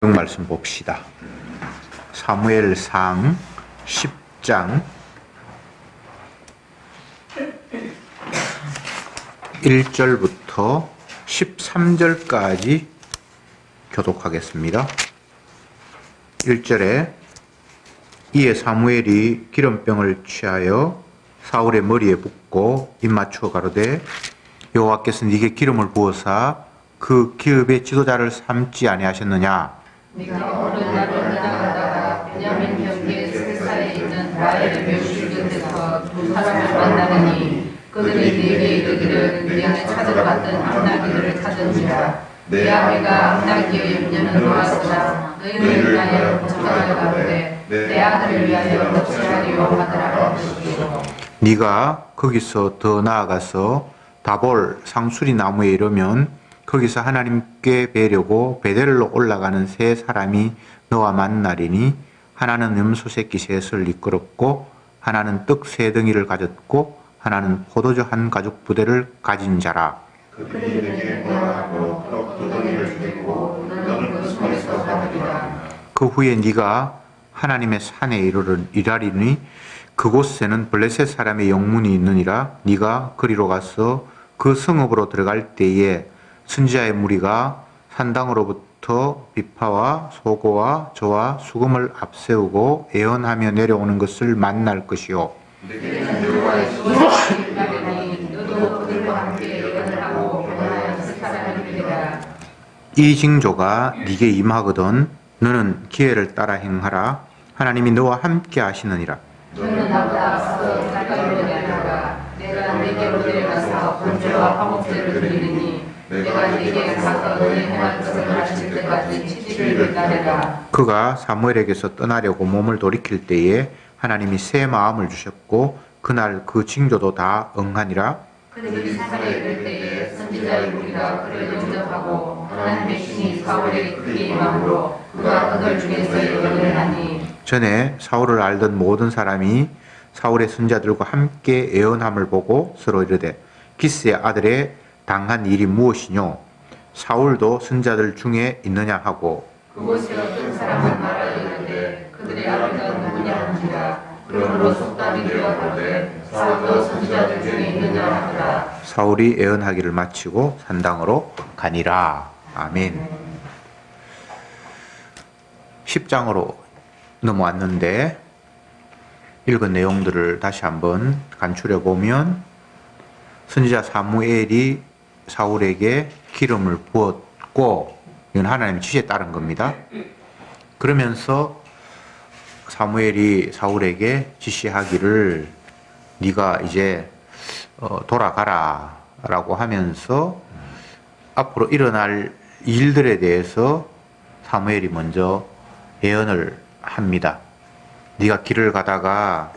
말씀 봅시다. 사무엘상 10장 1절부터 13절까지 교독하겠습니다. 1절에 이에 사무엘이 기름병을 취하여 사울의 머리에 붓고 입 맞추어 가로되 여호와께서 네게 기름을 부어사 그 기업의 지도자를 삼지 아니하셨느냐. 네가 어느 날을 지나가다가 베냐민 경계의 세사에 있는 라헬의 묘실 곁에서 두 사람을 만나느니 그들이 네게 이르기를 네 안에 찾아갔던 암나귀들을 찾은지라. 내 아내가 암나귀의 염려는 놓았으나 너희를 위하여 걱정하여 가로되 내 아들을 위하여 어찌하리요 하더라 하시기로. 네가 거기서 더 나아가서 다볼 상수리 나무에 이르면 거기서 하나님께 뵈려고 베델로 올라가는 세 사람이 너와 만나리니 하나는 염소새끼 셋을 이끌었고 하나는 떡 세 덩이를 가졌고 하나는 포도주 한 가죽 부대를 가진 자라. 그들에게 대화하고 떡 두 덩이를 주고 너는 그 손에서 받으리라. 그 후에 네가 하나님의 산에 이르리니 그곳에는 블레셋 사람의 영문이 있느니라. 네가 그리로 가서 그 성읍으로 들어갈 때에 선지자의 무리가 산당으로부터 비파와 소고와 저와 수금을 앞세우고 애언하며 내려오는 것을 만날 것이요. 내게는 여호와의 소식이 나리니 너도 그들과 함께 애언을 하고 변하여 그 사람을 되리라. 이 징조가 네게 임하거든 너는 기회를 따라 행하라. 하나님이 너와 함께 하시느니라. 너는 나보다 앞서 가까이로 내려가 내가 네게로 내려가서 번제와 화목제를 드리리니 내가 네게 가서 너희 행할 것을 가르칠 때까지 7일을 기다리라. 그가 사무엘에게서 떠나려고 몸을 돌이킬 때에 하나님이 새 마음을 주셨고 그날 그 징조도 다 응하니라. 그들이 산에 이를 때에 선지자의 무리가 그를 영접하고 하나님의 신이 사울에게 크게 임함으로 그가 그들 중에서 예언을 하니 전에 사울을 알던 모든 사람이 사울의 선자들과 함께 애언함을 보고 서로 이르되 기스의 아들의 당한 일이 무엇이뇨? 사울도 선자들 중에 있느냐 하고 그곳에 어떤 사람은 말하여 이르되 그들의 아버지가 누구냐 한지라. 그러므로 속담이 되었거든 사울도 선지자들 중에 있느냐 하더라. 사울이 애언하기를 마치고 산당으로 가니라. 아멘. 10장으로 넘어왔는데 읽은 내용들을 다시 한번 간추려 보면 선지자 사무엘이 사울에게 기름을 부었고 이건 하나님의 지시에 따른 겁니다. 그러면서 사무엘이 사울에게 지시하기를 네가 이제 돌아가라 라고 하면서 앞으로 일어날 일들에 대해서 사무엘이 먼저 예언을 합니다. 네가 길을 가다가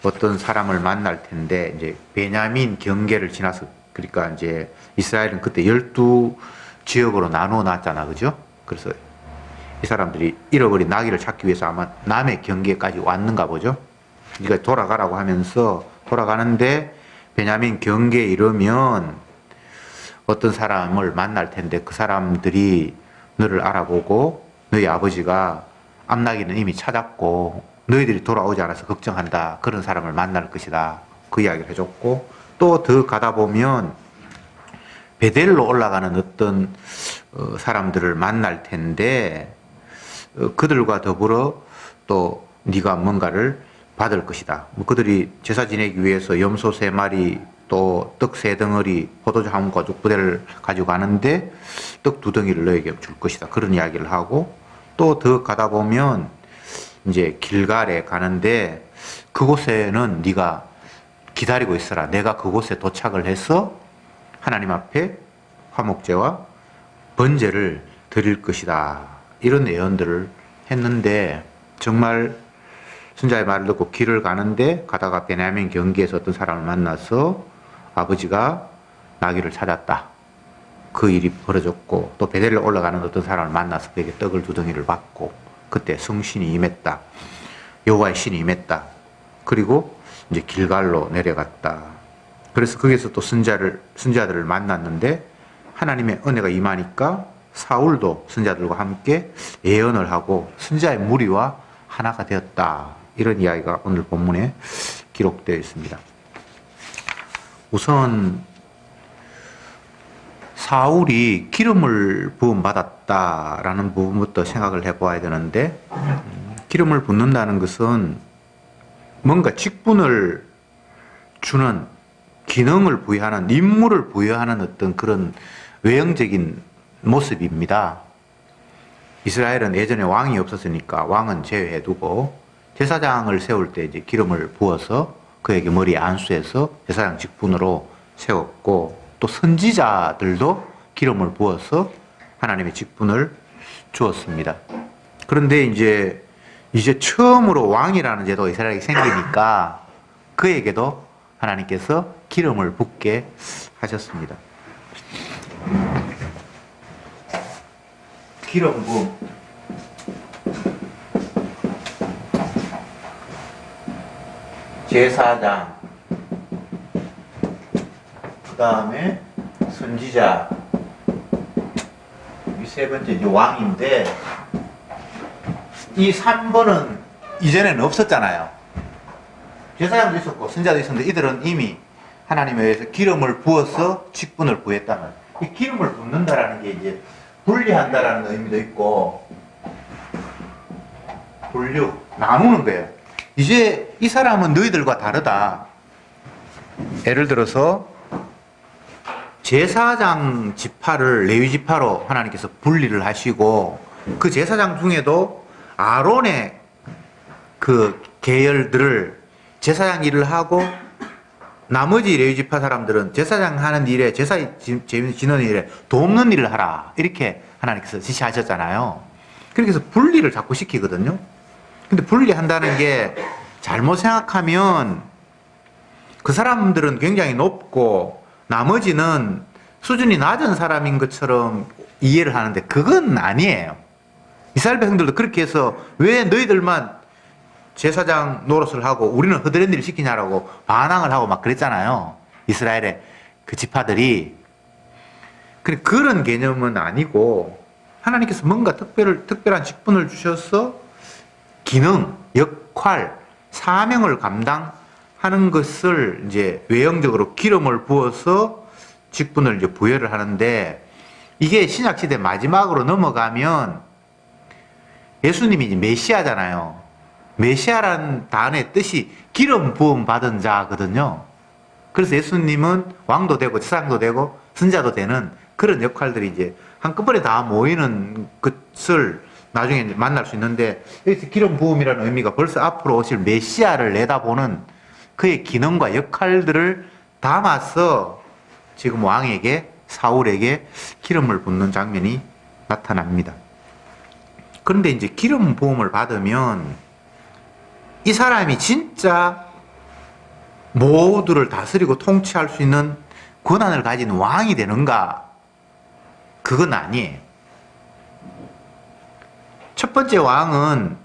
어떤 사람을 만날 텐데 이제 베냐민 경계를 지나서 그러니까 이제 이스라엘은 그때 12지역으로 나누어 놨잖아. 그죠? 그래서 이 사람들이 잃어버린 나귀를 찾기 위해서 아마 남의 경계까지 왔는가 보죠. 네가 돌아가라고 하면서 돌아가는데 베냐민 경계에 이르면 어떤 사람을 만날 텐데 그 사람들이 너를 알아보고 너희 아버지가 암나귀는 이미 찾았고 너희들이 돌아오지 않아서 걱정한다. 그런 사람을 만날 것이다. 그 이야기를 해줬고 또 더 가다 보면 베델로 올라가는 어떤 사람들을 만날 텐데 그들과 더불어 또 네가 뭔가를 받을 것이다. 그들이 제사 지내기 위해서 염소 3마리 또 떡 3덩어리 포도주 한 가죽 부대를 가지고 가는데 떡 2덩이를 너에게 줄 것이다. 그런 이야기를 하고 또 더 가다 보면 이제 길갈에 가는데 그곳에는 네가 기다리고 있어라. 내가 그곳에 도착을 해서 하나님 앞에 화목제와 번제를 드릴 것이다. 이런 예언들을 했는데 정말 선자의 말을 듣고 길을 가는데 가다가 베냐민 경계에서 어떤 사람을 만나서 아버지가 나귀를 찾았다. 그 일이 벌어졌고 또 베델로 올라가는 어떤 사람을 만나서 그에게 떡을 2덩이를 받고 그때 성신이 임했다. 여호와의 신이 임했다. 그리고 이제 길갈로 내려갔다. 그래서 거기서 또 선자들을 만났는데 하나님의 은혜가 임하니까 사울도 선지자들과 함께 예언을 하고 선지자의 무리와 하나가 되었다. 이런 이야기가 오늘 본문에 기록되어 있습니다. 우선 사울이 기름을 부음 받았다라는 부분부터 생각을 해보아야 되는데, 기름을 붓는다는 것은 뭔가 직분을 주는, 기능을 부여하는, 임무를 부여하는 어떤 그런 외형적인 모습입니다. 이스라엘은 예전에 왕이 없었으니까 왕은 제외해두고 제사장을 세울 때 이제 기름을 부어서 그에게 머리에 안수해서 제사장 직분으로 세웠고, 또 선지자들도 기름을 부어서 하나님의 직분을 주었습니다. 그런데 이제 처음으로 왕이라는 제도가 이스라엘에게 생기니까 그에게도 하나님께서 기름을 붓게 하셨습니다. 기름 부음. 제사장, 그 다음에 선지자, 이 세 번째 이제 왕인데, 이 3번은 이전에는 없었잖아요. 제사장도 있었고 선지자도 있었는데 이들은 이미 하나님에 의해서 기름을 부어서 직분을 부했다는, 이 기름을 붓는다라는 게 이제 분리한다라는 의미도 있고, 분류, 나누는 거예요. 이제 이 사람은 너희들과 다르다. 예를 들어서 제사장 지파를 레위 지파로 하나님께서 분리를 하시고, 그 제사장 중에도 아론의 그 계열들을 제사장 일을 하고, 나머지 레위 지파 사람들은 제사장 하는 일에, 제사 지는 일에 돕는 일을 하라, 이렇게 하나님께서 지시하셨잖아요. 그렇게 해서 분리를 자꾸 시키거든요. 근데 분리한다는 게 잘못 생각하면 그 사람들은 굉장히 높고 나머지는 수준이 낮은 사람인 것처럼 이해를 하는데 그건 아니에요. 이스라엘 백성들도 그렇게 해서 왜 너희들만 제사장 노릇을 하고 우리는 허드렛 일을 시키냐라고 반항을 하고 막 그랬잖아요. 이스라엘의 그 지파들이. 그런 개념은 아니고 하나님께서 뭔가 특별한 직분을 주셔서 기능, 역할, 사명을 감당하는 것을 이제 외형적으로 기름을 부어서 직분을 이제 부여를 하는데, 이게 신약시대 마지막으로 넘어가면 예수님이 이제 메시아잖아요. 메시아라는 단어의 뜻이 기름 부음 받은 자거든요. 그래서 예수님은 왕도 되고 제사장도 되고 선지자도 되는 그런 역할들이 이제 한꺼번에 다 모이는 것을 나중에 만날 수 있는데, 여기서 기름 부음이라는 의미가 벌써 앞으로 오실 메시아를 내다보는 그의 기능과 역할들을 담아서 지금 왕에게, 사울에게 기름을 붓는 장면이 나타납니다. 그런데 이제 기름 부음을 받으면 이 사람이 진짜 모두를 다스리고 통치할 수 있는 권한을 가진 왕이 되는가? 그건 아니에요. 첫 번째 왕은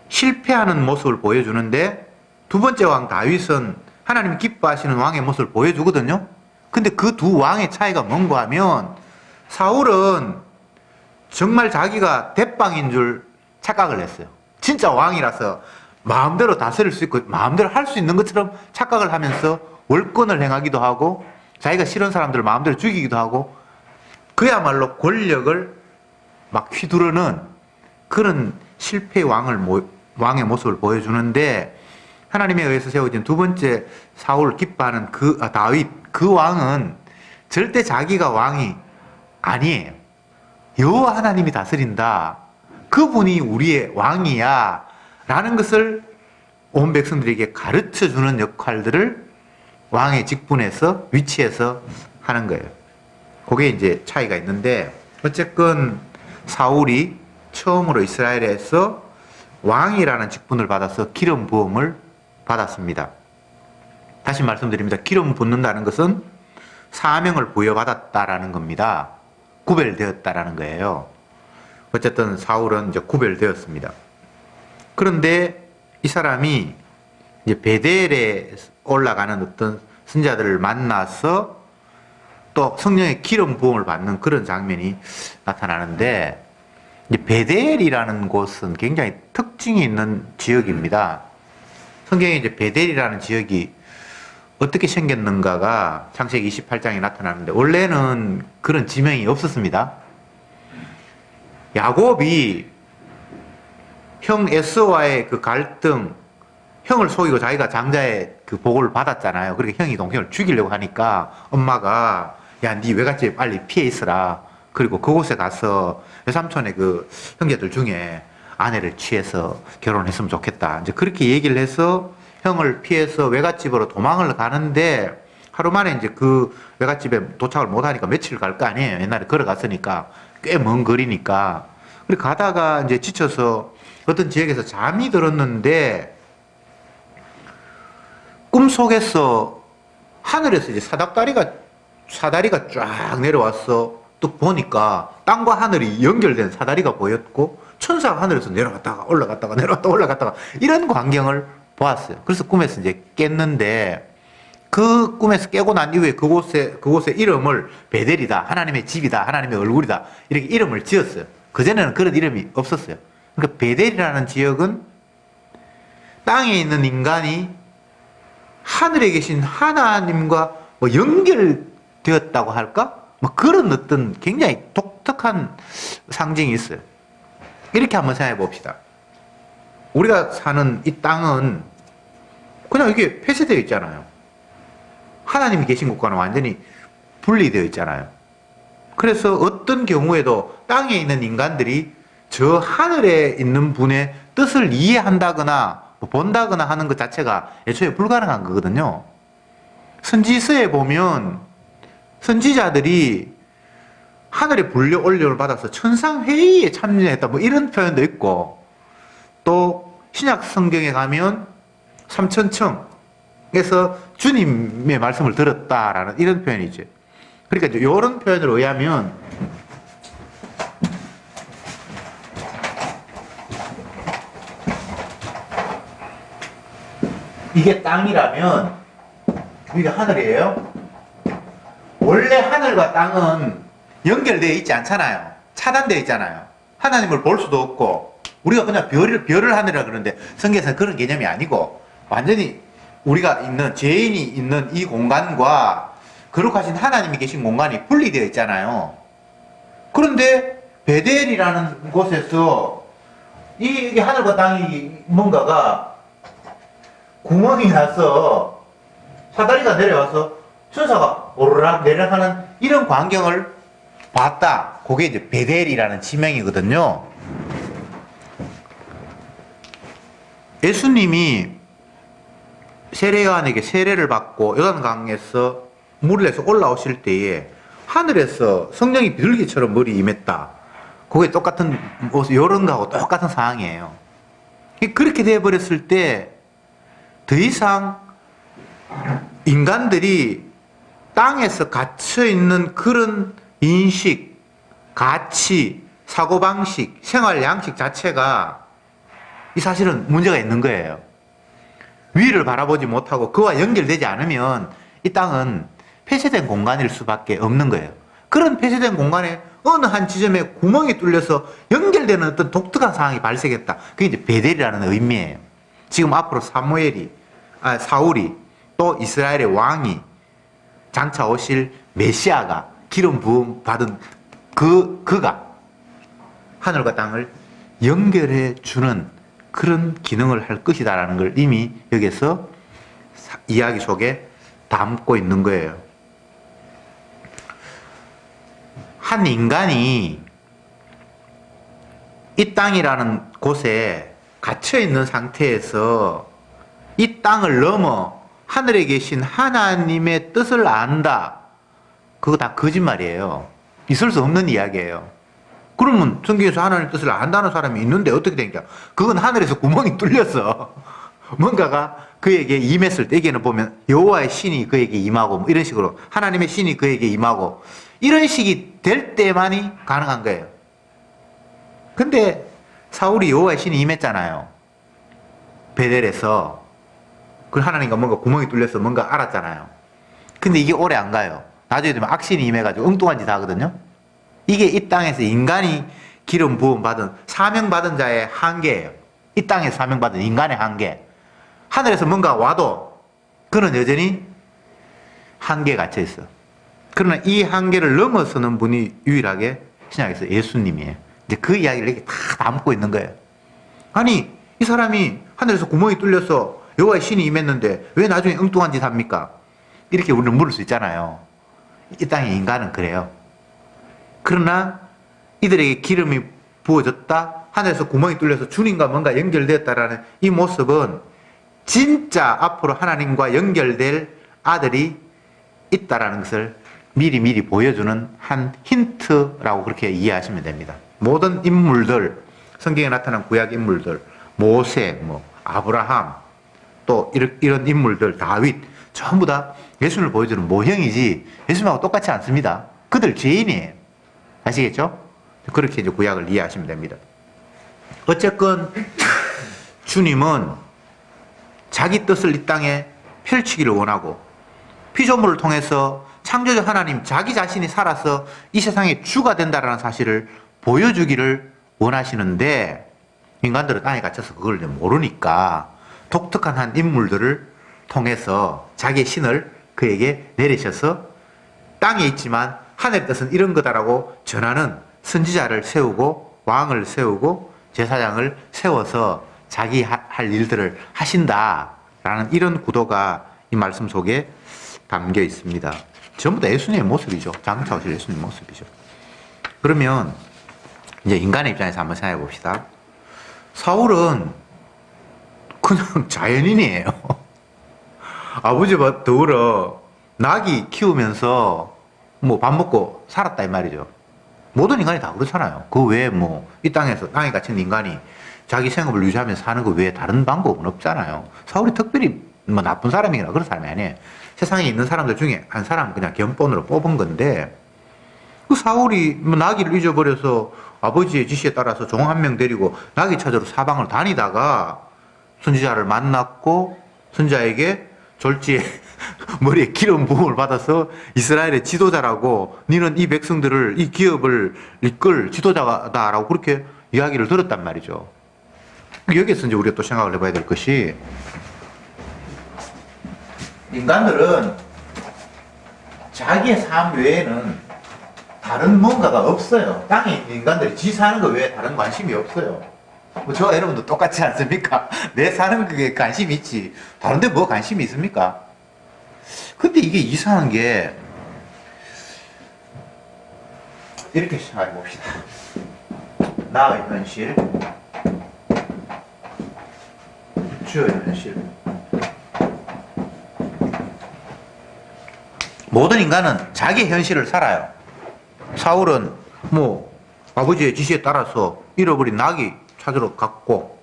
실패하는 모습을 보여주는데, 두 번째 왕 다윗은 하나님 기뻐하시는 왕의 모습을 보여주거든요. 근데 그 두 왕의 차이가 뭔가 하면, 사울은 정말 자기가 대빵인 줄 착각을 했어요. 진짜 왕이라서 마음대로 다스릴 수 있고 마음대로 할 수 있는 것처럼 착각을 하면서 월권을 행하기도 하고 자기가 싫은 사람들을 마음대로 죽이기도 하고, 그야말로 권력을 막 휘두르는 그런 실패의 왕의 모습을 보여주는데, 하나님에 의해서 세워진 두 번째 사울 기뻐하는 다윗, 그 왕은 절대 자기가 왕이 아니에요. 여호와 하나님이 다스린다. 그분이 우리의 왕이야. 라는 것을 온 백성들에게 가르쳐 주는 역할들을 왕의 직분에서, 위치에서 하는 거예요. 그게 이제 차이가 있는데, 어쨌건 사울이 처음으로 이스라엘에서 왕이라는 직분을 받아서 기름 부음을 받았습니다. 다시 말씀드립니다. 기름 붓는다는 것은 사명을 부여받았다라는 겁니다. 구별되었다라는 거예요. 어쨌든 사울은 이제 구별되었습니다. 그런데 이 사람이 이제 베델에 올라가는 어떤 선지자들을 만나서 또 성령의 기름 부음을 받는 그런 장면이 나타나는데, 이제 베델이라는 곳은 굉장히 특징이 있는 지역입니다. 성경에 이제 베델이라는 지역이 어떻게 생겼는가가 창세기 28장에 나타나는데, 원래는 그런 지명이 없었습니다. 야곱이 형 에서와의 그 갈등, 형을 속이고 자기가 장자의 그 보고를 받았잖아요. 그러니까 형이 동생을 죽이려고 하니까 엄마가 야, 니 외갓집에 빨리 피해 있으라. 그리고 그곳에 가서 외삼촌의 그 형제들 중에 아내를 취해서 결혼했으면 좋겠다. 이제 그렇게 얘기를 해서 형을 피해서 외갓집으로 도망을 가는데, 하루 만에 이제 그 외갓집에 도착을 못 하니까 며칠 갈 거 아니에요. 옛날에 걸어갔으니까 꽤 먼 거리니까. 그리고 가다가 이제 지쳐서 어떤 지역에서 잠이 들었는데, 꿈속에서 하늘에서 이제 사다리가 쫙 내려왔어. 또 보니까 땅과 하늘이 연결된 사다리가 보였고, 천사가 하늘에서 내려갔다가 올라갔다가 내려갔다가 올라갔다가 이런 광경을 보았어요. 그래서 꿈에서 이제 깼는데, 그 꿈에서 깨고 난 이후에 그곳의 이름을 베델이다, 하나님의 집이다, 하나님의 얼굴이다, 이렇게 이름을 지었어요. 그전에는 그런 이름이 없었어요. 그러니까 베델이라는 지역은 땅에 있는 인간이 하늘에 계신 하나님과 뭐 연결되었다고 할까? 뭐 그런 어떤 굉장히 독특한 상징이 있어요. 이렇게 한번 생각해 봅시다. 우리가 사는 이 땅은 그냥 이게 폐쇄되어 있잖아요. 하나님이 계신 곳과는 완전히 분리되어 있잖아요. 그래서 어떤 경우에도 땅에 있는 인간들이 저 하늘에 있는 분의 뜻을 이해한다거나 본다거나 하는 것 자체가 애초에 불가능한 거거든요. 선지서에 보면 선지자들이 하늘에 불려 올림을 받아서 천상회의에 참여했다, 뭐 이런 표현도 있고, 또 신약 성경에 가면 삼천청에서 주님의 말씀을 들었다라는 이런 표현이 있죠. 그러니까 이런 표현을 의하면 이게 땅이라면 이게 하늘이에요. 원래 하늘과 땅은 연결되어 있지 않잖아요. 차단되어 있잖아요. 하나님을 볼 수도 없고, 우리가 그냥 별을 하늘이라 그러는데 성경에서는 그런 개념이 아니고, 완전히 우리가 있는 죄인이 있는 이 공간과 거룩하신 하나님이 계신 공간이 분리되어 있잖아요. 그런데 베델이라는 곳에서 이 하늘과 땅이 뭔가가 구멍이 나서 사다리가 내려와서 천사가 오르락 내려가는 이런 광경을 봤다. 그게 이제 베델이라는 지명이거든요. 예수님이 세례요한에게 세례를 받고 요단강에서 물을 내서 올라오실 때에 하늘에서 성령이 비둘기처럼 머리 임했다. 그게 똑같은 이런 거하고 똑같은 상황이에요. 그렇게 되어버렸을 때 더 이상 인간들이 땅에서 갇혀있는 그런 인식, 가치, 사고방식, 생활 양식 자체가 이 사실은 문제가 있는 거예요. 위를 바라보지 못하고 그와 연결되지 않으면 이 땅은 폐쇄된 공간일 수밖에 없는 거예요. 그런 폐쇄된 공간에 어느 한 지점에 구멍이 뚫려서 연결되는 어떤 독특한 상황이 발생했다. 그게 이제 베델이라는 의미예요. 지금 앞으로 사울이 또 이스라엘의 왕이 장차 오실 메시아가 기름 부음 받은 그가 하늘과 땅을 연결해 주는 그런 기능을 할 것이다라는 걸 이미 여기서 이야기 속에 담고 있는 거예요. 한 인간이 이 땅이라는 곳에 갇혀 있는 상태에서 이 땅을 넘어 하늘에 계신 하나님의 뜻을 안다. 그거 다 거짓말이에요. 있을 수 없는 이야기예요. 그러면 성경에서 하나님의 뜻을 안다는 사람이 있는데 어떻게 되냐? 그건 하늘에서 구멍이 뚫려서 뭔가가 그에게 임했을 때, 여기에는 보면 여호와의 신이 그에게 임하고 뭐 이런 식으로 하나님의 신이 그에게 임하고 이런 식이 될 때만이 가능한 거예요. 근데 사울이 여호와의 신이 임했잖아요. 베델에서. 그 하나님과 뭔가 구멍이 뚫려서 뭔가 알았잖아요. 근데 이게 오래 안 가요. 나중에 되면 악신이 임해가지고 엉뚱한 짓 하거든요. 이게 이 땅에서 인간이 기름 부음 받은 사명받은 자의 한계예요. 이 땅에서 사명받은 인간의 한계. 하늘에서 뭔가 와도 그는 여전히 한계에 갇혀 있어. 그러나 이 한계를 넘어서는 분이 유일하게 신약에서 예수님이에요. 이제 그 이야기를 이렇게 다 담고 있는 거예요. 아니, 이 사람이 하늘에서 구멍이 뚫려서 여호와의 신이 임했는데 왜 나중에 엉뚱한 짓 합니까? 이렇게 우리는 물을 수 있잖아요. 이 땅의 인간은 그래요. 그러나 이들에게 기름이 부어졌다, 하늘에서 구멍이 뚫려서 주님과 뭔가 연결되었다라는 이 모습은 진짜 앞으로 하나님과 연결될 아들이 있다라는 것을 미리 보여주는 한 힌트라고 그렇게 이해하시면 됩니다. 모든 인물들, 성경에 나타난 구약 인물들, 모세, 아브라함, 또 이런 인물들, 다윗, 전부 다 예수님을 보여주는 모형이지 예수님하고 똑같지 않습니다. 그들 죄인이에요. 아시겠죠? 그렇게 이제 구약을 이해하시면 됩니다. 어쨌건 주님은 자기 뜻을 이 땅에 펼치기를 원하고 피조물을 통해서 창조주 하나님 자기 자신이 살아서 이 세상의 주가 된다는 사실을 보여주기를 원하시는데 인간들은 땅에 갇혀서 그걸 모르니까 독특한 한 인물들을 통해서 자기의 신을 그에게 내리셔서 땅에 있지만 하늘의 뜻은 이런 거다라고 전하는 선지자를 세우고 왕을 세우고 제사장을 세워서 자기 할 일들을 하신다라는 이런 구도가 이 말씀 속에 담겨 있습니다. 전부 다 예수님의 모습이죠. 장차 오실 예수님의 모습이죠. 그러면 이제 인간의 입장에서 한번 생각해 봅시다. 사울은 그냥 자연인이에요. 아버지와 더불어 나귀 키우면서 밥 먹고 살았다 이 말이죠. 모든 인간이 다 그렇잖아요. 그 외에 이 땅에서 땅에 갇힌 인간이 자기 생업을 유지하면서 사는 그 외에 다른 방법은 없잖아요. 사울이 특별히 나쁜 사람이거나 그런 사람이 아니에요. 세상에 있는 사람들 중에 한 사람 그냥 견본으로 뽑은 건데, 그 사울이 나귀를 잊어버려서 아버지의 지시에 따라서 종 한 명 데리고 나귀 찾으러 사방을 다니다가 선지자를 만났고 선지자에게 졸지에 머리에 기름 부음을 받아서 이스라엘의 지도자라고, 너는 이 백성들을, 이 기업을 이끌 지도자다라고 그렇게 이야기를 들었단 말이죠. 여기에서 이제 우리가 또 생각을 해봐야 될 것이, 인간들은 자기의 삶 외에는 다른 뭔가가 없어요. 땅에 있는 인간들이 지 사는 거 외에 다른 관심이 없어요. 저와 여러분도 똑같지 않습니까? 내 사는 그게 관심이 있지. 다른데 뭐 관심이 있습니까? 근데 이게 이상한 게, 이렇게 생각해 봅시다. 나의 현실, 주의 현실. 모든 인간은 자기 현실을 살아요. 사울은 아버지의 지시에 따라서 잃어버린 나귀 찾으러 갔고,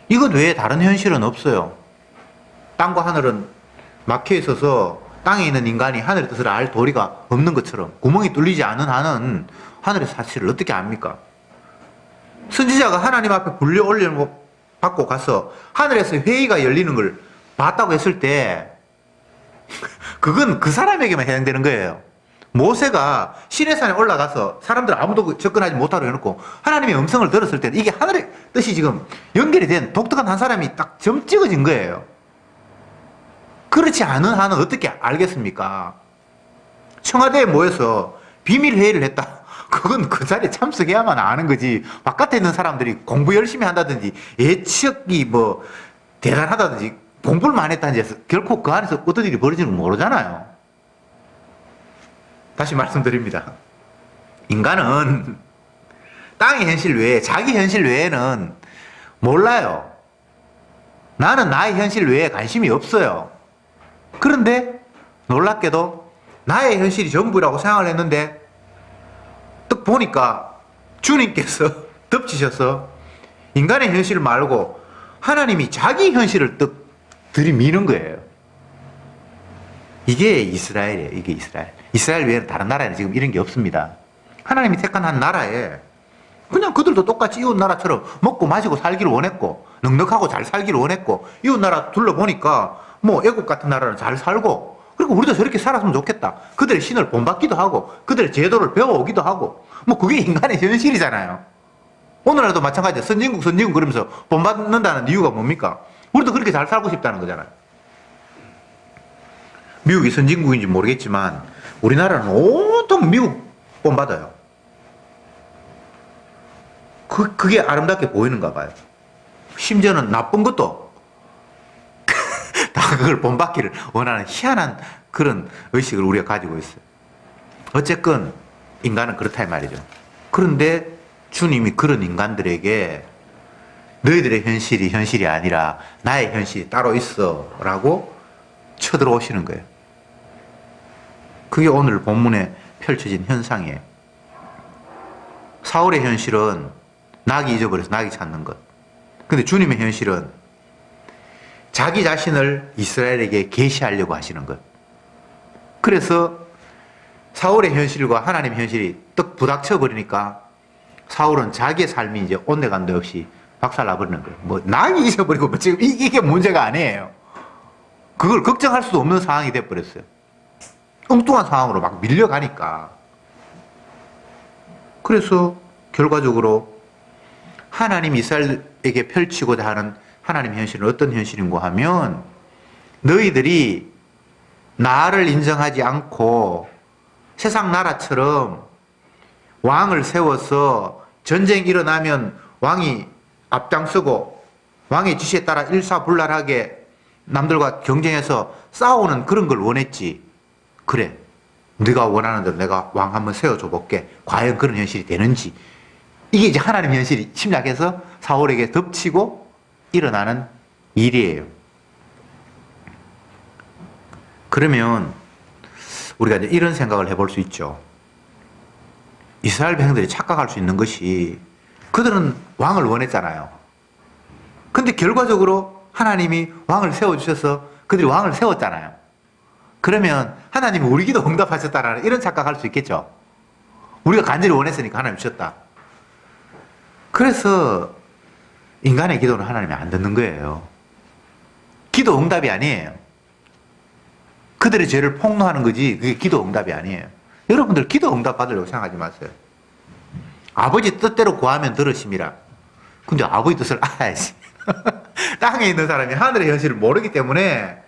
이것 외에 다른 현실은 없어요. 땅과 하늘은 막혀 있어서 땅에 있는 인간이 하늘의 뜻을 알 도리가 없는 것처럼, 구멍이 뚫리지 않은 한은 하늘의 사실을 어떻게 압니까? 선지자가 하나님 앞에 불려 올려 받고 가서 하늘에서 회의가 열리는 걸 봤다고 했을 때 그건 그 사람에게만 해당되는 거예요. 모세가 시내산에 올라가서 사람들 아무도 접근하지 못하도록 해놓고 하나님의 음성을 들었을 때는 이게 하늘의 뜻이 지금 연결이 된 독특한 한 사람이 딱 점 찍어진 거예요. 그렇지 않은 한은 어떻게 알겠습니까? 청와대에 모여서 비밀 회의를 했다. 그건 그 자리에 참석해야만 아는 거지. 바깥에 있는 사람들이 공부 열심히 한다든지 예측이 대단하다든지 공부를 많이 했다든지 해서 결코 그 안에서 어떤 일이 벌어지는 걸 모르잖아요. 다시 말씀드립니다. 인간은 땅의 현실 외에, 자기 현실 외에는 몰라요. 나는 나의 현실 외에 관심이 없어요. 그런데 놀랍게도 나의 현실이 전부라고 생각을 했는데 딱 보니까 주님께서 덮치셔서 인간의 현실을 말고 하나님이 자기 현실을 딱 들이미는 거예요. 이게 이스라엘이에요. 이게 이스라엘. 이스라엘 외에는 다른 나라에는 지금 이런 게 없습니다. 하나님이 택한 한 나라에 그냥 그들도 똑같이 이웃 나라처럼 먹고 마시고 살기를 원했고, 넉넉하고 잘 살기를 원했고, 이웃 나라 둘러보니까 애국 같은 나라는 잘 살고, 그리고 우리도 저렇게 살았으면 좋겠다. 그들의 신을 본받기도 하고, 그들의 제도를 배워오기도 하고, 뭐 그게 인간의 현실이잖아요. 오늘날도 마찬가지예요. 선진국 그러면서 본받는다는 이유가 뭡니까? 우리도 그렇게 잘 살고 싶다는 거잖아요. 미국이 선진국인지 모르겠지만 우리나라는 온통 미국 본받아요. 그게 아름답게 보이는가 봐요. 심지어는 나쁜 것도 다 그걸 본받기를 원하는 희한한 그런 의식을 우리가 가지고 있어요. 어쨌건 인간은 그렇다 이 말이죠. 그런데 주님이 그런 인간들에게 너희들의 현실이 아니라 나의 현실이 따로 있어 라고 쳐들어오시는 거예요. 그게 오늘 본문에 펼쳐진 현상이에요. 사울의 현실은 낙이 잊어버려서 낙이 찾는 것. 근데 주님의 현실은 자기 자신을 이스라엘에게 계시하려고 하시는 것. 그래서 사울의 현실과 하나님의 현실이 떡 부닥쳐 버리니까 사울은 자기의 삶이 이제 온데간데 없이 박살나버리는 거예요. 뭐 낙이 잊어버리고 뭐 지금 이게 문제가 아니에요. 그걸 걱정할 수도 없는 상황이 돼버렸어요. 엉뚱한 상황으로 막 밀려가니까. 그래서 결과적으로 하나님 이스라엘에게 펼치고자 하는 하나님 현실은 어떤 현실인가 하면 너희들이 나를 인정하지 않고 세상 나라처럼 왕을 세워서 전쟁이 일어나면 왕이 앞장서고 왕의 지시에 따라 일사불란하게 남들과 경쟁해서 싸우는 그런 걸 원했지. 그래, 네가 원하는 대로 내가 왕 한번 세워줘 볼게. 과연 그런 현실이 되는지. 이게 이제 하나님 현실이 침략해서 사울에게 덮치고 일어나는 일이에요. 그러면 우리가 이제 이런 생각을 해볼 수 있죠. 이스라엘 백성들이 착각할 수 있는 것이 그들은 왕을 원했잖아요. 근데 결과적으로 하나님이 왕을 세워주셔서 그들이 왕을 세웠잖아요. 그러면 하나님이 우리 기도 응답하셨다라는 이런 착각할 수 있겠죠. 우리가 간절히 원했으니까 하나님 주셨다. 그래서 인간의 기도는 하나님이 안 듣는 거예요. 기도 응답이 아니에요. 그들의 죄를 폭로하는 거지 그게 기도 응답이 아니에요. 여러분들 기도 응답 받으려고 생각하지 마세요. 아버지 뜻대로 구하면 들으심이라. 근데 아버지 뜻을 알아야지. 땅에 있는 사람이 하늘의 현실을 모르기 때문에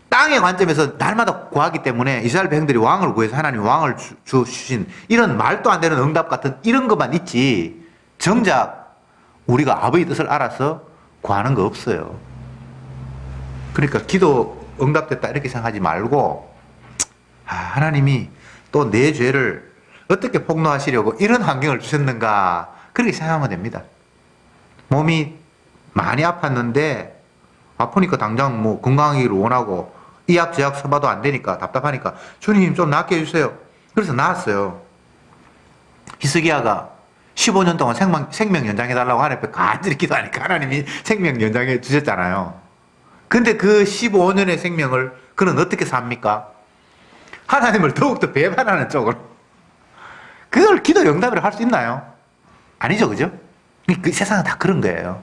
땅의 관점에서 날마다 구하기 때문에 이스라엘 백성들이 왕을 구해서 하나님 왕을 주신 이런 말도 안 되는 응답 같은 이런 것만 있지 정작 우리가 아버지 뜻을 알아서 구하는 거 없어요. 그러니까 기도 응답됐다 이렇게 생각하지 말고 하나님이 또 내 죄를 어떻게 폭로하시려고 이런 환경을 주셨는가 그렇게 생각하면 됩니다. 몸이 많이 아팠는데 아프니까 당장 뭐 건강하기를 원하고 이약 저약 써봐도 안 되니까 답답하니까 주님 좀 낫게 해주세요. 그래서 나았어요. 히스기야가 15년 동안 생명 연장해달라고 하나님 앞에 간절히 기도하니까 하나님이 생명 연장해 주셨잖아요. 근데 그 15년의 생명을 그는 어떻게 삽니까? 하나님을 더욱더 배반하는 쪽으로. 그걸 기도 응답이라고 할 수 있나요? 아니죠, 그죠? 그 세상은 다 그런 거예요.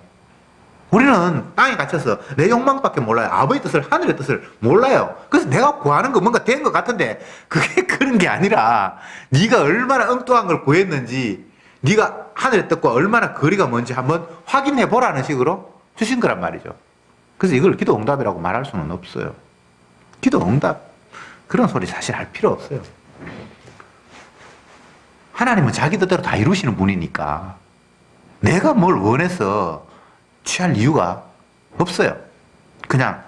우리는 땅에 갇혀서 내 욕망밖에 몰라요. 아버지 뜻을, 하늘의 뜻을 몰라요. 그래서 내가 구하는 거 뭔가 된 것 같은데 그게 그런 게 아니라 네가 얼마나 엉뚱한 걸 구했는지 네가 하늘의 뜻과 얼마나 거리가 먼지 한번 확인해 보라는 식으로 주신 거란 말이죠. 그래서 이걸 기도 응답이라고 말할 수는 없어요. 기도 응답 그런 소리 사실 할 필요 없어요. 하나님은 자기 뜻대로 다 이루시는 분이니까 내가 뭘 원해서 취할 이유가 없어요. 그냥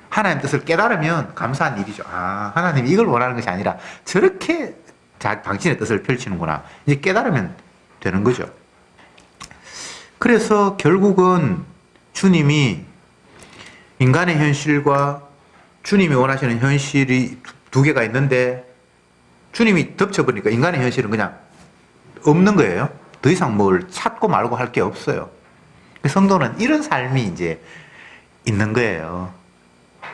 하나님 뜻을 깨달으면 감사한 일이죠. 하나님이 이걸 원하는 것이 아니라 저렇게 당신의 뜻을 펼치는구나. 이제 깨달으면 되는 거죠. 그래서 결국은 주님이 인간의 현실과 주님이 원하시는 현실이 두 개가 있는데 주님이 덮쳐버리니까 인간의 현실은 그냥 없는 거예요. 더 이상 뭘 찾고 말고 할 게 없어요. 성도는 이런 삶이 이제 있는 거예요.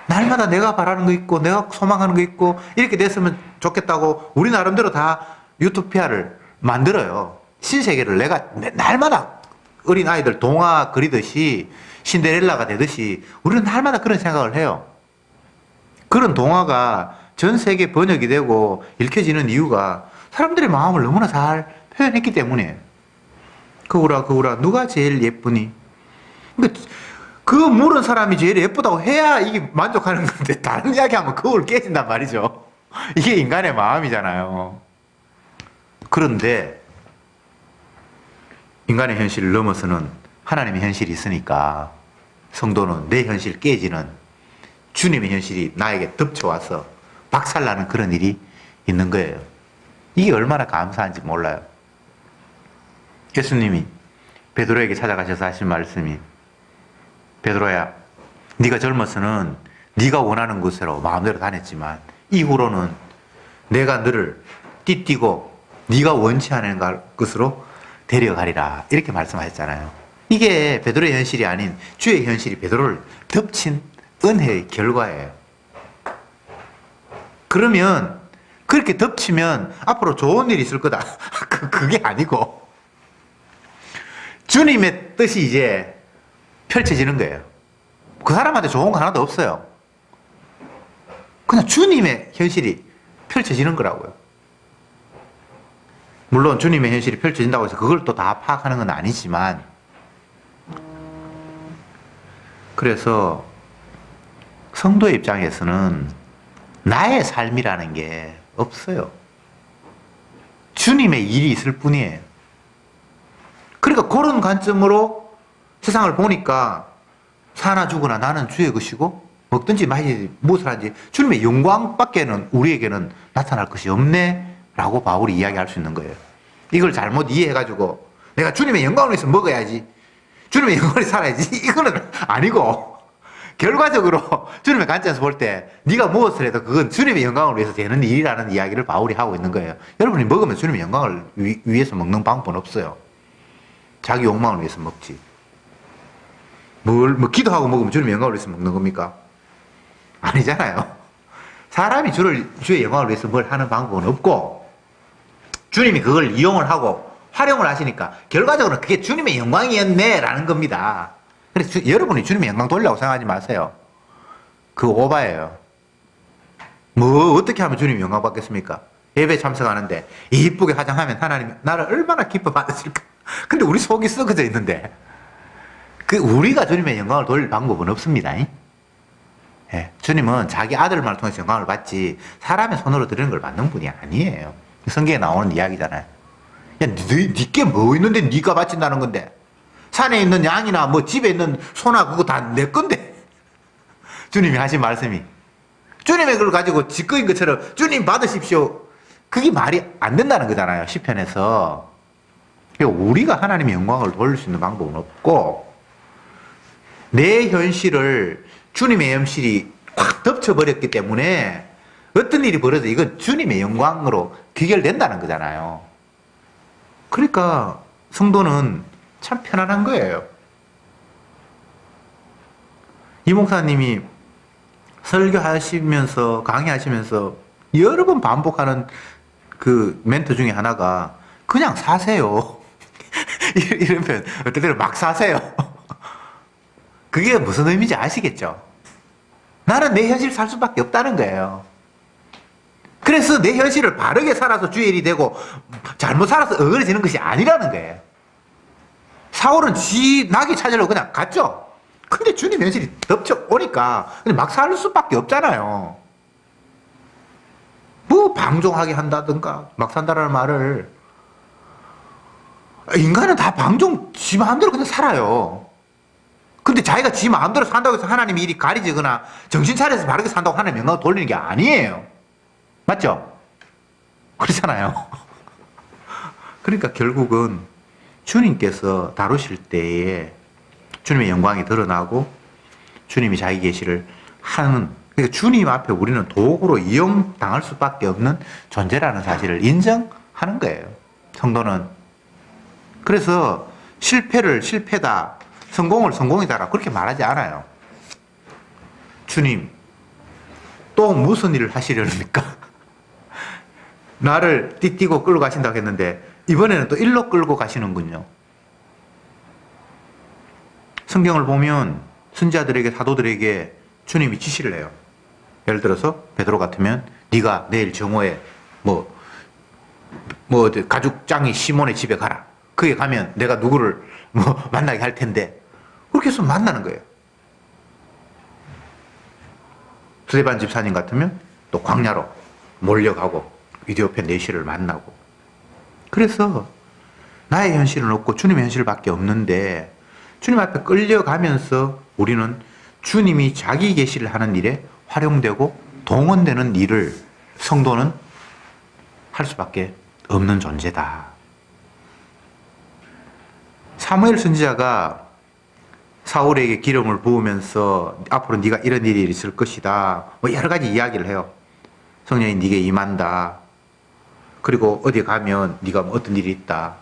날마다 내가 바라는 거 있고 내가 소망하는 거 있고 이렇게 됐으면 좋겠다고 우리 나름대로 다 유토피아를 만들어요. 신세계를 내가 날마다 어린 아이들 동화 그리듯이 신데렐라가 되듯이 우리는 날마다 그런 생각을 해요. 그런 동화가 전 세계 번역이 되고 읽혀지는 이유가 사람들의 마음을 너무나 잘 표현했기 때문에. 그우라 누가 제일 예쁘니? 그러니까 그 물은 사람이 제일 예쁘다고 해야 이게 만족하는 건데 다른 이야기하면 거울 깨진단 말이죠. 이게 인간의 마음이잖아요. 그런데 인간의 현실을 넘어서는 하나님의 현실이 있으니까 성도는 내 현실 깨지는 주님의 현실이 나에게 덮쳐와서 박살나는 그런 일이 있는 거예요. 이게 얼마나 감사한지 몰라요. 예수님이 베드로에게 찾아가셔서 하신 말씀이, 베드로야, 네가 젊어서는 네가 원하는 곳으로 마음대로 다녔지만 이후로는 내가 너를 띠띠고 네가 원치 않은 것으로 데려가리라, 이렇게 말씀하셨잖아요. 이게 베드로의 현실이 아닌 주의 현실이 베드로를 덮친 은혜의 결과예요. 그러면 그렇게 덮치면 앞으로 좋은 일이 있을 거다. 그게 아니고 주님의 뜻이 이제 펼쳐지는 거예요. 그 사람한테 좋은 거 하나도 없어요. 그냥 주님의 현실이 펼쳐지는 거라고요. 물론 주님의 현실이 펼쳐진다고 해서 그걸 또 다 파악하는 건 아니지만, 그래서 성도의 입장에서는 나의 삶이라는 게 없어요. 주님의 일이 있을 뿐이에요. 그러니까 그런 관점으로 세상을 보니까 사나 죽으나 나는 주의 것이고 먹든지 마시든지 무엇을 하든지 주님의 영광밖에는 우리에게는 나타날 것이 없네 라고 바울이 이야기할 수 있는 거예요. 이걸 잘못 이해해가지고 내가 주님의 영광을 위해서 먹어야지, 주님의 영광을 위해서 살아야지, 이거는 아니고 결과적으로 주님의 관점에서 볼 때 네가 무엇을 해도 그건 주님의 영광을 위해서 되는 일이라는 이야기를 바울이 하고 있는 거예요. 여러분이 먹으면 주님의 영광을 위해서 먹는 방법은 없어요. 자기 욕망을 위해서 먹지. 뭐 기도하고 먹으면 주님의 영광을 위해서 먹는 겁니까? 아니잖아요. 사람이 주의 영광을 위해서 뭘 하는 방법은 없고 주님이 그걸 이용을 하고 활용을 하시니까 결과적으로 그게 주님의 영광이었네 라는 겁니다. 그래서 여러분이 주님의 영광 돌리라고 생각하지 마세요. 그거 오바예요. 뭐 어떻게 하면 주님이 영광 받겠습니까? 예배 참석하는데 이쁘게 화장하면 하나님이 나를 얼마나 기뻐 받으실까? 근데 우리 속이 썩어져 있는데 우리가 주님의 영광을 돌릴 방법은 없습니다. 예, 주님은 자기 아들만을 통해서 영광을 받지 사람의 손으로 드리는 걸 받는 분이 아니에요. 성경에 나오는 이야기잖아요. 야, 니께 뭐 있는데 니가 바친다는 건데, 산에 있는 양이나 뭐 집에 있는 소나 그거 다 내 건데. 주님이 하신 말씀이 주님의 걸 가지고 지꺼인 것처럼 주님 받으십시오, 그게 말이 안 된다는 거잖아요. 시편에서. 우리가 하나님의 영광을 돌릴 수 있는 방법은 없고 내 현실을 주님의 현실이 확 덮쳐버렸기 때문에 어떤 일이 벌어져 이건 주님의 영광으로 귀결된다는 거잖아요. 그러니까 성도는 참 편안한 거예요. 이 목사님이 설교하시면서 강의하시면서 여러 번 반복하는 그 멘트 중에 하나가 그냥 사세요. 이런 표현, 어떨 때는 막 사세요. 그게 무슨 의미인지 아시겠죠? 나는 내 현실 살 수밖에 없다는 거예요. 그래서 내 현실을 바르게 살아서 주의 일이 되고 잘못 살아서 어그러지는 것이 아니라는 거예요. 사울은 지 낙이 찾으려고 그냥 갔죠. 근데 주님 현실이 덮쳐오니까 막 살 수밖에 없잖아요. 뭐 방종하게 한다든가 막 산다라는 말을, 인간은 다 방종 지 마음대로 그냥 살아요. 근데 자기가 지 마음대로 산다고 해서 하나님이 일이 가리지거나 정신 차려서 바르게 산다고 하나님 영광을 돌리는 게 아니에요. 맞죠? 그렇잖아요. 그러니까 결국은 주님께서 다루실 때에 주님의 영광이 드러나고 주님이 자기 계시를 하는, 그러니까 주님 앞에 우리는 도구로 이용당할 수밖에 없는 존재라는 사실을 인정하는 거예요. 성도는. 그래서 실패를 실패다, 성공을 성공이다라 그렇게 말하지 않아요. 주님 또 무슨 일을 하시려니까? 나를 띠띠고 끌고 가신다고 했는데 이번에는 또 일로 끌고 가시는군요. 성경을 보면 선지자들에게, 사도들에게 주님이 지시를 해요. 예를 들어서 베드로 같으면 네가 내일 정오에 뭐 어디 가죽장이 시몬의 집에 가라. 거기 가면 내가 누구를 뭐 만나게 할 텐데 그렇게 해서 만나는 거예요. 스데반 집사님 같으면 또 광야로 몰려가고 이디오페 내시를 만나고. 그래서 나의 현실은 없고 주님의 현실밖에 없는데 주님 앞에 끌려가면서 우리는 주님이 자기 계시를 하는 일에 활용되고 동원되는 일을 성도는 할 수밖에 없는 존재다. 사무엘 선지자가 사울에게 기름을 부으면서 앞으로 네가 이런 일이 있을 것이다. 뭐 여러 가지 이야기를 해요. 성령이 네게 임한다. 그리고 어디 가면 네가 뭐 어떤 일이 있다.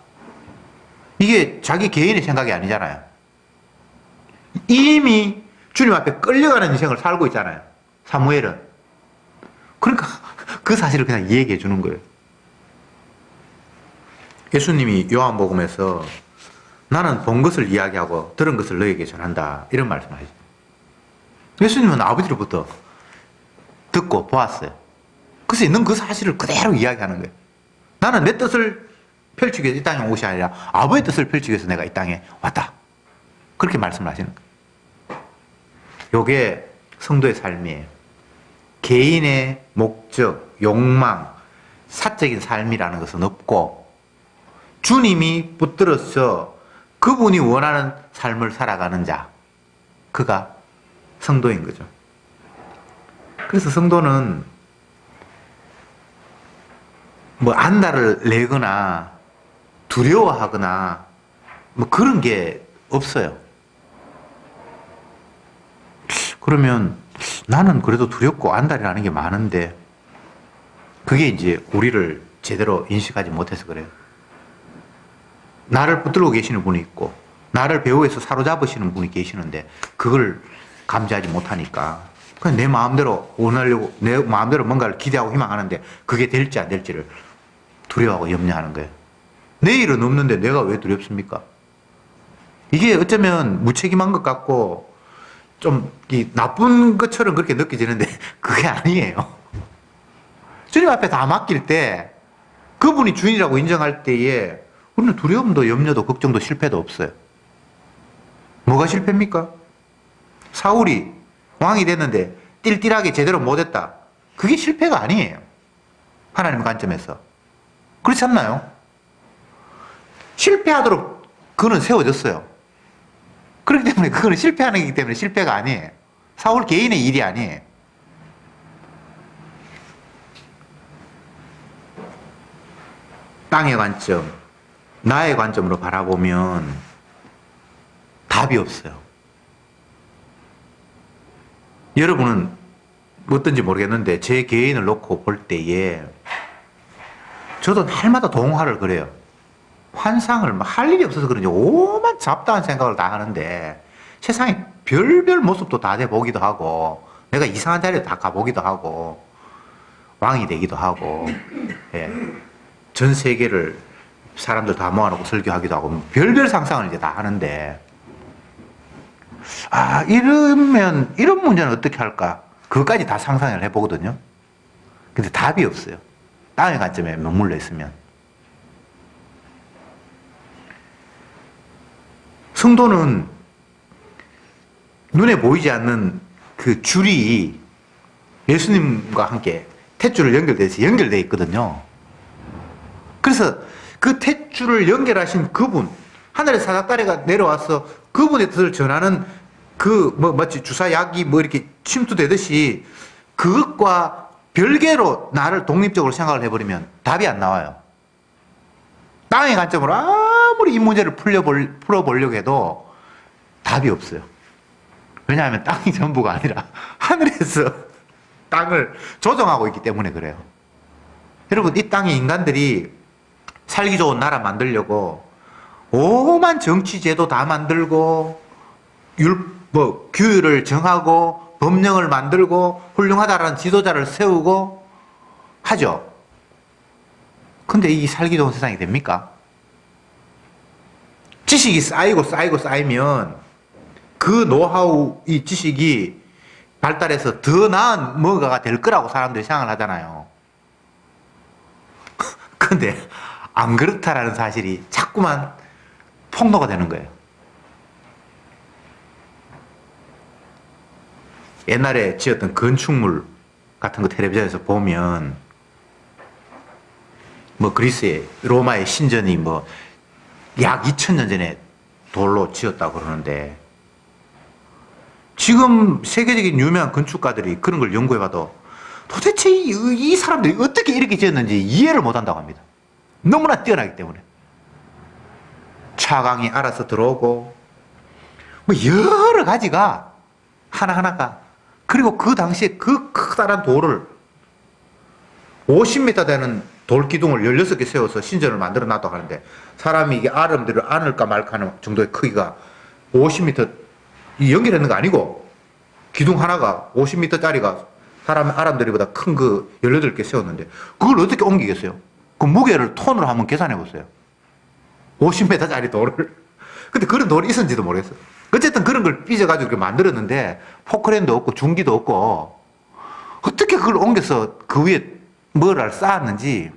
이게 자기 개인의 생각이 아니잖아요. 이미 주님 앞에 끌려가는 인생을 살고 있잖아요. 사무엘은. 그러니까 그 사실을 그냥 얘기해 주는 거예요. 예수님이 요한복음에서 나는 본 것을 이야기하고 들은 것을 너에게 전한다. 이런 말씀을 하죠. 예수님은 아버지로부터 듣고 보았어요. 그래서 있는 그 사실을 그대로 이야기하는 거예요. 나는 내 뜻을 펼치기 위해서 이 땅에 온 것이 아니라 아버지의 뜻을 펼치기 위해서 내가 이 땅에 왔다. 그렇게 말씀을 하시는 거예요. 이게 성도의 삶이에요. 개인의 목적, 욕망, 사적인 삶이라는 것은 없고 주님이 붙들어서 그분이 원하는 삶을 살아가는 자, 그가 성도인 거죠. 그래서 성도는 뭐 안달을 내거나 두려워하거나 뭐 그런 게 없어요. 그러면 나는 그래도 두렵고 안달이 나는 게 많은데 그게 이제 우리를 제대로 인식하지 못해서 그래요. 나를 붙들고 계시는 분이 있고 나를 배후에서 사로잡으시는 분이 계시는데 그걸 감지하지 못하니까 그냥 내 마음대로 원하려고 내 마음대로 뭔가를 기대하고 희망하는데 그게 될지 안 될지를 두려워하고 염려하는 거예요. 내일은 없는데 내가 왜 두렵습니까? 이게 어쩌면 무책임한 것 같고 좀 나쁜 것처럼 그렇게 느껴지는데 그게 아니에요. 주님 앞에 다 맡길 때 그분이 주인이라고 인정할 때에 우리는 두려움도 염려도 걱정도 실패도 없어요. 뭐가 실패입니까? 사울이 왕이 됐는데 띨띨하게 제대로 못했다. 그게 실패가 아니에요. 하나님의 관점에서. 그렇지 않나요? 실패하도록 그는 세워졌어요. 그렇기 때문에 그거는 실패하는 거기 때문에 실패가 아니에요. 사울 개인의 일이 아니에요. 땅의 관점, 나의 관점으로 바라보면 답이 없어요. 여러분은 어떤지 모르겠는데 제 개인을 놓고 볼 때에 저도 날마다 동화를 그려요. 환상을 할 일이 없어서 그런지 오만 잡다한 생각을 다 하는데 세상에 별별 모습도 다 돼보기도 하고 내가 이상한 자리에 다 가보기도 하고 왕이 되기도 하고 예. 전 세계를 사람들 다 모아놓고 설교하기도 하고 별별 상상을 이제 다 하는데 이러면 이런 문제는 어떻게 할까? 그것까지 다 상상을 해보거든요. 근데 답이 없어요. 땅의 관점에 머물러 있으면. 성도는 눈에 보이지 않는 그 줄이 예수님과 함께 탯줄을 연결되어 있거든요. 그래서 그 탯줄을 연결하신 그분, 하늘의 사닥다리가 내려와서 그분의 뜻을 전하는 마치 주사약이 이렇게 침투되듯이 그것과 별개로 나를 독립적으로 생각을 해버리면 답이 안 나와요. 땅의 관점으로 아무리 이 문제를 풀어보려고 해도 답이 없어요. 왜냐하면 땅이 전부가 아니라 하늘에서 땅을 조정하고 있기 때문에 그래요. 여러분, 이 땅에 인간들이 살기 좋은 나라 만들려고 오만 정치제도 다 만들고 규율을 정하고 법령을 만들고 훌륭하다라는 지도자를 세우고 하죠. 근데 이 살기 좋은 세상이 됩니까? 지식이 쌓이면 그 노하우, 이 지식이 발달해서 더 나은 뭔가가 될 거라고 사람들이 생각을 하잖아요. 근데 안 그렇다라는 사실이 자꾸만 폭로가 되는 거예요. 옛날에 지었던 건축물 같은 거 텔레비전에서 보면 뭐 그리스의 로마의 신전이 뭐 약 2000년 전에 돌로 지었다고 그러는데 지금 세계적인 유명한 건축가들이 그런 걸 연구해봐도 도대체 이 사람들이 어떻게 이렇게 지었는지 이해를 못한다고 합니다. 너무나 뛰어나기 때문에. 차강이 알아서 들어오고 뭐 여러 가지가 하나하나가, 그리고 그 당시에 그 커다란 돌을 50m 되는 돌기둥을 16개 세워서 신전을 만들어 놨다고 하는데 사람이 이게 아름들을 안을까 말까 하는 정도의 크기가 50m 연결했는 거 아니고 기둥 하나가 50m짜리가 사람의 아름다리보다 큰 그 18개 세웠는데 그걸 어떻게 옮기겠어요? 그 무게를 톤으로 한번 계산해 보세요. 50m짜리 돌을. 근데 그런 돌이 있었는지도 모르겠어요. 어쨌든 그런 걸 삐져가지고 이렇게 만들었는데 포크레인도 없고 중기도 없고 어떻게 그걸 옮겨서 그 위에 뭐를 쌓았는지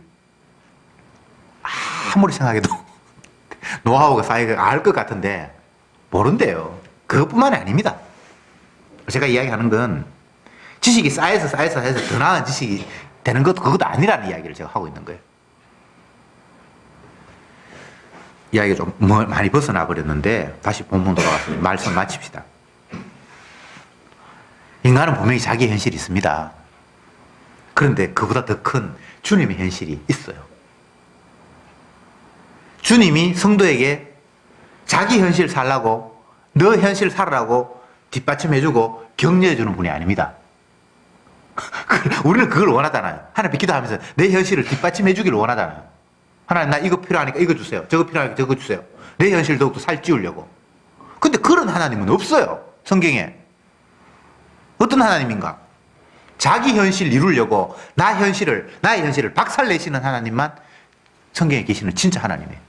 아무리 생각해도 노하우가 쌓이고 알 것 같은데 모른대요. 그것뿐만이 아닙니다. 제가 이야기하는 건 지식이 쌓여서 더 나은 지식이 되는 것도 그것도 아니라는 이야기를 제가 하고 있는 거예요. 이야기가 좀 많이 벗어나 버렸는데 다시 본문 돌아가서 말씀 마칩시다. 인간은 분명히 자기 현실이 있습니다. 그런데 그보다 더 큰 주님의 현실이 있어요. 주님이 성도에게 자기 현실 살라고 너 현실 살으라고 뒷받침해주고 격려해주는 분이 아닙니다. 우리는 그걸 원하잖아요. 하나님 기도하면서 내 현실을 뒷받침해주기를 원하잖아요. 하나님 나 이거 필요하니까 이거 주세요. 저거 필요하니까 저거 주세요. 내 현실 더욱더 살찌우려고. 근데 그런 하나님은 없어요. 성경에. 어떤 하나님인가? 자기 현실 이루려고 나의 현실을 박살내시는 하나님만 성경에 계시는 진짜 하나님이에요.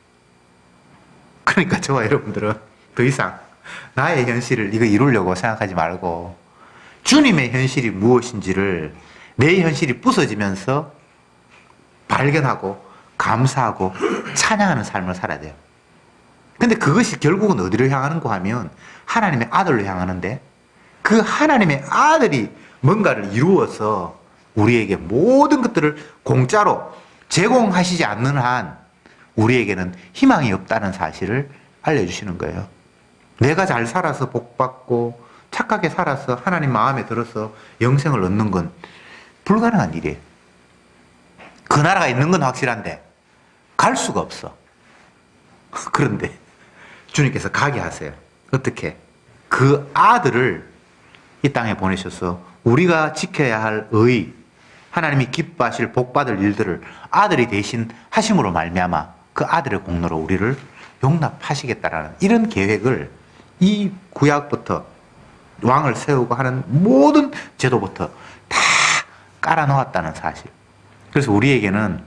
그러니까 저와 여러분들은 더 이상 나의 현실을 이거 이루려고 생각하지 말고 주님의 현실이 무엇인지를 내 현실이 부서지면서 발견하고 감사하고 찬양하는 삶을 살아야 돼요. 근데 그것이 결국은 어디로 향하는가 하면 하나님의 아들로 향하는데 그 하나님의 아들이 뭔가를 이루어서 우리에게 모든 것들을 공짜로 제공하시지 않는 한 우리에게는 희망이 없다는 사실을 알려주시는 거예요. 내가 잘 살아서 복받고 착하게 살아서 하나님 마음에 들어서 영생을 얻는 건 불가능한 일이에요. 그 나라가 있는 건 확실한데 갈 수가 없어. 그런데 주님께서 가게 하세요. 어떻게? 그 아들을 이 땅에 보내셔서 우리가 지켜야 할 의, 하나님이 기뻐하실 복받을 일들을 아들이 대신 하심으로 말미암아 그 아들의 공로로 우리를 용납하시겠다라는 이런 계획을 이 구약부터 왕을 세우고 하는 모든 제도부터 다 깔아놓았다는 사실. 그래서 우리에게는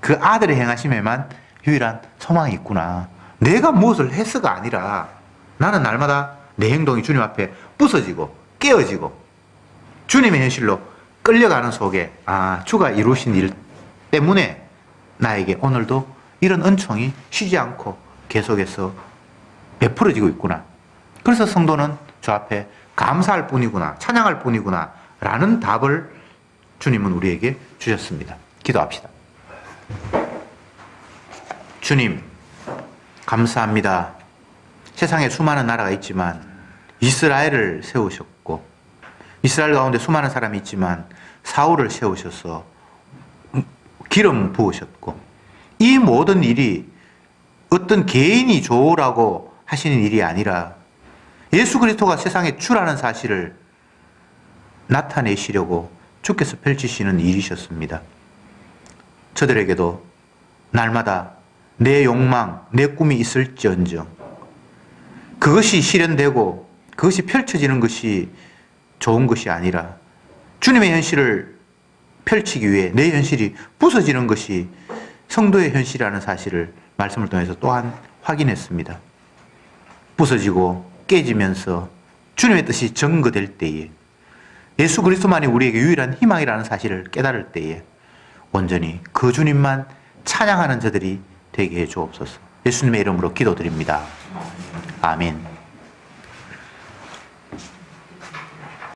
그 아들의 행하심에만 유일한 소망이 있구나. 내가 무엇을 해서가 아니라 나는 날마다 내 행동이 주님 앞에 부서지고 깨어지고 주님의 현실로 끌려가는 속에 주가 이루신 일 때문에 나에게 오늘도 이런 은총이 쉬지 않고 계속해서 베풀어지고 있구나. 그래서 성도는 저 앞에 감사할 뿐이구나, 찬양할 뿐이구나 라는 답을 주님은 우리에게 주셨습니다. 기도합시다. 주님, 감사합니다. 세상에 수많은 나라가 있지만 이스라엘을 세우셨고 이스라엘 가운데 수많은 사람이 있지만 사울을 세우셔서 기름 부으셨고 이 모든 일이 어떤 개인이 좋으라고 하시는 일이 아니라 예수 그리스도가 세상에 주라는 사실을 나타내시려고 주께서 펼치시는 일이셨습니다. 저들에게도 날마다 내 욕망, 내 꿈이 있을지언정 그것이 실현되고 그것이 펼쳐지는 것이 좋은 것이 아니라 주님의 현실을 펼치기 위해 내 현실이 부서지는 것이 성도의 현실이라는 사실을 말씀을 통해서 또한 확인했습니다. 부서지고 깨지면서 주님의 뜻이 증거될 때에 예수 그리스도만이 우리에게 유일한 희망이라는 사실을 깨달을 때에 온전히 그 주님만 찬양하는 저들이 되게 해 주옵소서. 예수님의 이름으로 기도드립니다. 아멘.